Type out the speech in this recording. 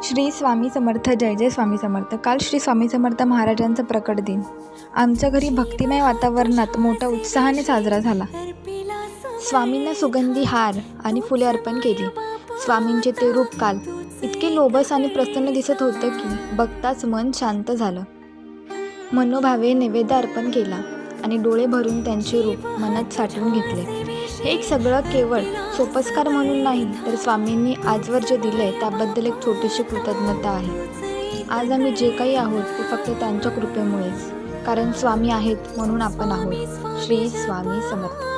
श्री स्वामी समर्थ. जय जय स्वामी समर्थ. काल श्री स्वामी समर्थ महाराजांचा प्रकट दिन आमच्या घरी भक्तिमय वातावरणात मोठ्या उत्साहाने साजरा झाला. स्वामींना सुगंधी हार आणि फुले अर्पण केली. स्वामींचे ते रूप काल इतके लोभस आणि प्रसन्न दिसत होतं की बघताच मन शांत झालं. मनोभावे नैवेद्य अर्पण केला आणि डोळे भरून त्यांचे रूप मनात साठवून घेतले. हे एक सगळं केवळ सोपस्कार म्हणून नाही, तर स्वामींनी आजवर जे दिले त्याबद्दल एक छोटीशी कृतज्ञता आहे. आज आम्ही जे काही आहोत ते फक्त त्यांच्या कृपेमुळेच, कारण स्वामी आहेत म्हणून आपण आहोत. श्री स्वामी समर्थ.